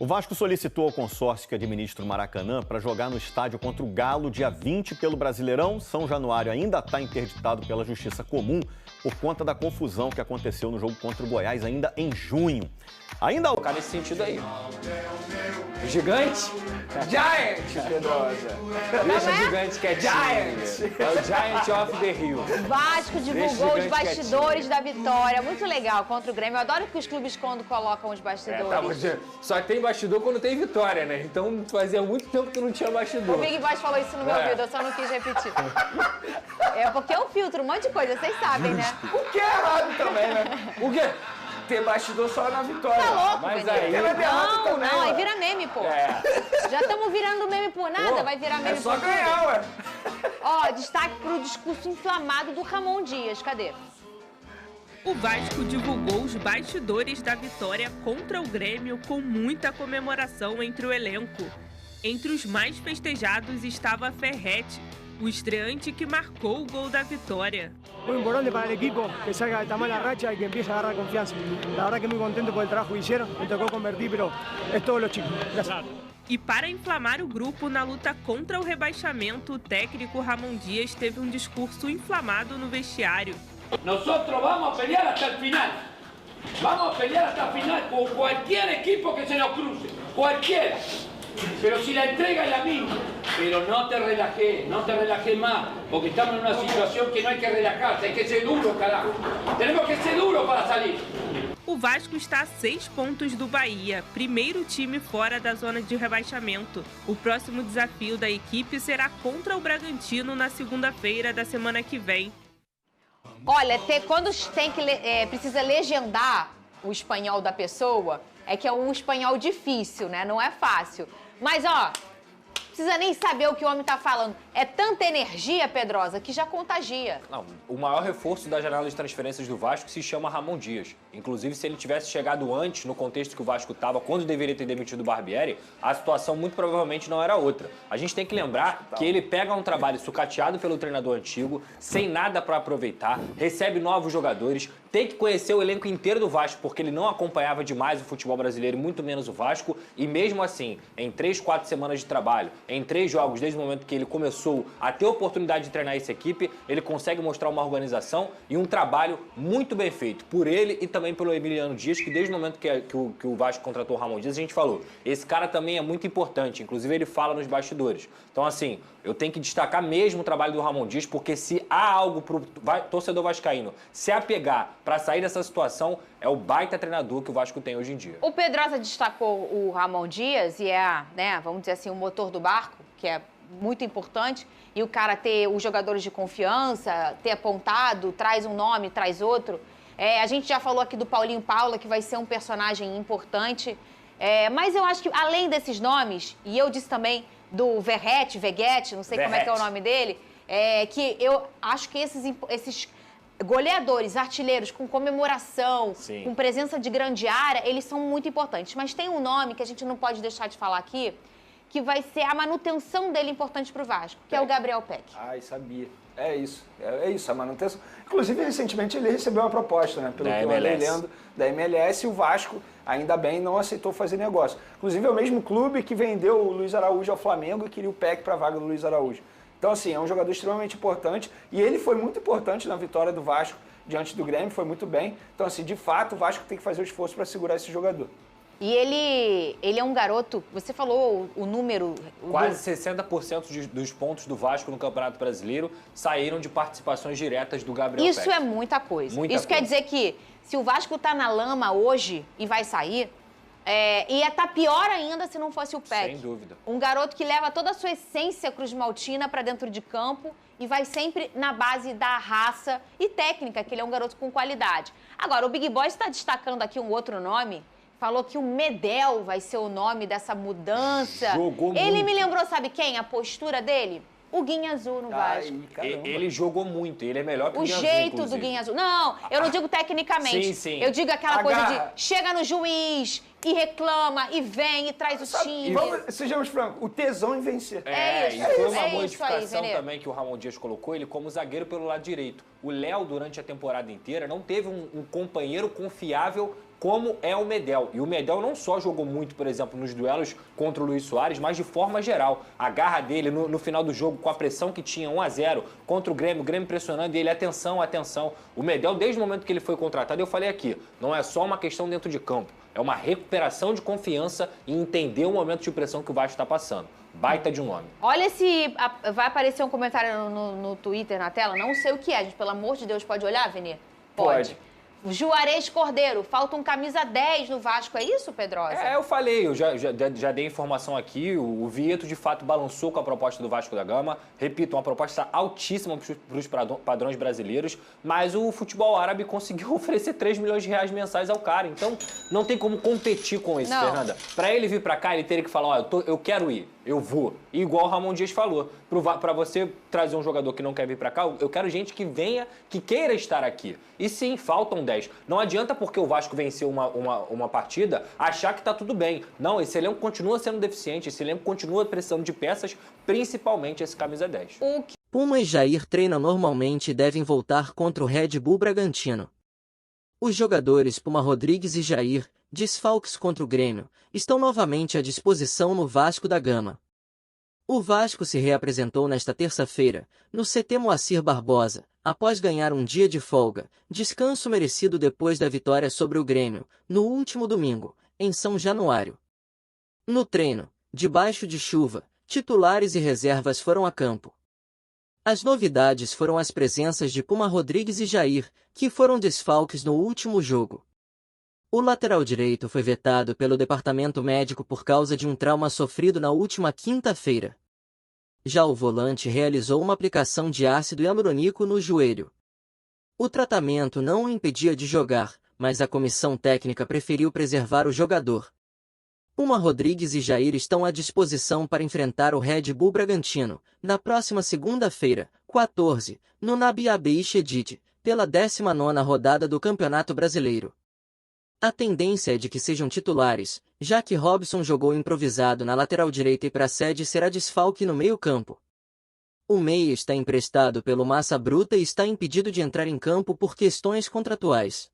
O Vasco solicitou ao consórcio que administra o Maracanã para jogar no estádio contra o Galo dia 20 pelo Brasileirão. São Januário ainda está interditado pela Justiça Comum por conta da confusão que aconteceu no jogo contra o Goiás ainda em junho. Ainda Colocar nesse sentido aí. Gigante? Giant, Pedrosa. Deixa o gigante quietinho. Giant. É o Giant of the Hill. Vasco divulgou os bastidores da vitória. Muito legal contra o Grêmio. Eu adoro que os clubes quando colocam os bastidores. Só tem bastidor quando tem vitória, né? Então fazia muito tempo que não tinha bastidor. O Big Boss falou isso no meu ouvido, eu só não quis repetir. É porque eu filtro um monte de coisa, vocês sabem, né? O que é errado também, né? O quê? Ter bastidor só na vitória. Tá louco, mas aí... Não, aí vira meme, pô. Já estamos virando meme por nada, vai virar meme por tudo. É só ganhar, ué. Ó, destaque pro discurso inflamado do Ramon Dias, cadê? O Vasco divulgou os bastidores da vitória contra o Grêmio com muita comemoração entre o elenco. Entre os mais festejados estava Ferretti, o estreante que marcou o gol da vitória. Muy importante para el equipo que salga de esta mala racha y que empiece a agarrar confianza. La verdad que muy contento por el trabajo que hicieron, me tocó convertir, pero es todos los chicos. Gracias. E para inflamar o grupo na luta contra o rebaixamento, o técnico Ramon Dias teve um discurso inflamado no vestiário. Nosotros vamos a pelear hasta el final. Vamos a pelear hasta el final con cualquier equipo que se nos cruce. Cualquiera. Pero si la entrega es la misma. Pero no te relajes más. Porque estamos en una situación que no hay que relajarse. Hay que ser duro, carajo. Tenemos que ser duro para salir. O Vasco está a 6 pontos do Bahia, primeiro time fora da zona de rebaixamento. O próximo desafio da equipe será contra o Bragantino na segunda-feira da semana que vem. Olha, quando precisa legendar o espanhol da pessoa, é que é um espanhol difícil, né? Não é fácil. Mas, ó, precisa nem saber o que o homem tá falando. É tanta energia, Pedrosa, que já contagia. Não, o maior reforço da janela de transferências do Vasco se chama Ramon Dias. Inclusive, se ele tivesse chegado antes, no contexto que o Vasco estava, quando deveria ter demitido o Barbieri, a situação muito provavelmente não era outra. A gente tem que lembrar que ele pega um trabalho sucateado pelo treinador antigo, sem nada para aproveitar, recebe novos jogadores, tem que conhecer o elenco inteiro do Vasco, porque ele não acompanhava demais o futebol brasileiro, muito menos o Vasco, e mesmo assim, em 3, 4 semanas de trabalho, em 3 jogos, desde o momento que ele começou a ter a oportunidade de treinar essa equipe, ele consegue mostrar uma organização e um trabalho muito bem feito por ele e também pelo Emiliano Dias, que desde o momento que o Vasco contratou o Ramon Dias, a gente falou, esse cara também é muito importante, inclusive ele fala nos bastidores. Então, assim, eu tenho que destacar mesmo o trabalho do Ramon Dias, porque se há algo pro torcedor vascaíno se apegar para sair dessa situação, é o baita treinador que o Vasco tem hoje em dia. O Pedrosa destacou o Ramon Dias e é, né, vamos dizer assim, o motor do barco, que é muito importante, e o cara ter os jogadores de confiança, ter apontado, traz um nome, traz outro. A gente já falou aqui do Paulinho Paula, que vai ser um personagem importante, mas eu acho que além desses nomes, e eu disse também do Veguete, não sei como é que é o nome dele, que eu acho que esses goleadores, artilheiros com comemoração, sim, com presença de grande área, eles são muito importantes. Mas tem um nome que a gente não pode deixar de falar aqui, que vai ser a manutenção dele importante para o Vasco, que é o Gabriel Peck. Ai, sabia. É isso, a manutenção. Inclusive, recentemente ele recebeu uma proposta, né? Pelo que eu andei lendo, da MLS, e o Vasco, ainda bem, não aceitou fazer negócio. Inclusive, é o mesmo clube que vendeu o Luiz Araújo ao Flamengo e queria o Peck para a vaga do Luiz Araújo. Então, assim, é um jogador extremamente importante e ele foi muito importante na vitória do Vasco diante do Grêmio, foi muito bem. Então, assim, de fato, o Vasco tem que fazer o esforço para segurar esse jogador. E ele é um garoto, você falou o número... Quase 60% dos pontos do Vasco no Campeonato Brasileiro saíram de participações diretas do Gabriel Peck. Isso é muita coisa. Isso quer dizer que se o Vasco tá na lama hoje e vai sair, ia estar pior ainda se não fosse o Peck. Sem dúvida. Um garoto que leva toda a sua essência cruz-maltina para dentro de campo e vai sempre na base da raça e técnica, que ele é um garoto com qualidade. Agora, o Big Boy está destacando aqui um outro nome. Falou que o Medel vai ser o nome dessa mudança. Jogou ele muito. Me lembrou, sabe quem? A postura dele? O Guinha Azul no Vasco. Ele jogou muito, ele é melhor que o Guinha Azul, O jeito do Guinha Azul. Não, eu não digo tecnicamente. Sim, sim. Eu digo aquela coisa de chega no juiz, e reclama, e vem, e traz o time. Sejamos francos, o tesão em vencer. E foi uma aí, modificação também que o Ramon Dias colocou, ele como zagueiro pelo lado direito. O Léo, durante a temporada inteira, não teve um companheiro confiável como é o Medel. E o Medel não só jogou muito, por exemplo, nos duelos contra o Luis Soares, mas de forma geral. A garra dele no final do jogo, com a pressão que tinha 1-0 contra o Grêmio pressionando ele, atenção. O Medel, desde o momento que ele foi contratado, eu falei aqui, não é só uma questão dentro de campo, é uma recuperação de confiança e entender o momento de pressão que o Vasco está passando. Baita de um homem. Olha se vai aparecer um comentário no Twitter, na tela, não sei o que é, gente, pelo amor de Deus, pode olhar, Vini? Pode. Juarez Cordeiro, falta um camisa 10 no Vasco, é isso, Pedrosa? Eu falei, eu já dei informação aqui, o Vieto de fato balançou com a proposta do Vasco da Gama, repito, uma proposta altíssima para os padrões brasileiros, mas o futebol árabe conseguiu oferecer 3 milhões de reais mensais ao cara, então não tem como competir com isso, não. Fernanda. Para ele vir para cá, ele teria que falar, eu quero ir, eu vou. E igual o Ramon Dias falou, para você trazer um jogador que não quer vir para cá, eu quero gente que venha, que queira estar aqui. E sim, faltam 10. Não adianta porque o Vasco venceu uma partida achar que tá tudo bem. Não, esse elenco continua sendo deficiente, esse elenco continua precisando de peças, principalmente esse camisa 10. Puma e Jair treinam normalmente e devem voltar contra o Red Bull Bragantino. Os jogadores Puma Rodrigues e Jair, desfalques contra o Grêmio, estão novamente à disposição no Vasco da Gama. O Vasco se reapresentou nesta terça-feira, no CT Moacir Barbosa, após ganhar um dia de folga, descanso merecido depois da vitória sobre o Grêmio, no último domingo, em São Januário. No treino, debaixo de chuva, titulares e reservas foram a campo. As novidades foram as presenças de Puma Rodrigues e Jair, que foram desfalques no último jogo. O lateral direito foi vetado pelo departamento médico por causa de um trauma sofrido na última quinta-feira. Já o volante realizou uma aplicação de ácido hialurônico no joelho. O tratamento não o impedia de jogar, mas a comissão técnica preferiu preservar o jogador. Puma Rodrigues e Jair estão à disposição para enfrentar o Red Bull Bragantino, na próxima segunda-feira, 14, no Nabi Shedid, pela 19ª rodada do Campeonato Brasileiro. A tendência é de que sejam titulares, já que Robson jogou improvisado na lateral direita e Praxedes será desfalque no meio-campo. O meia está emprestado pelo Massa Bruta e está impedido de entrar em campo por questões contratuais.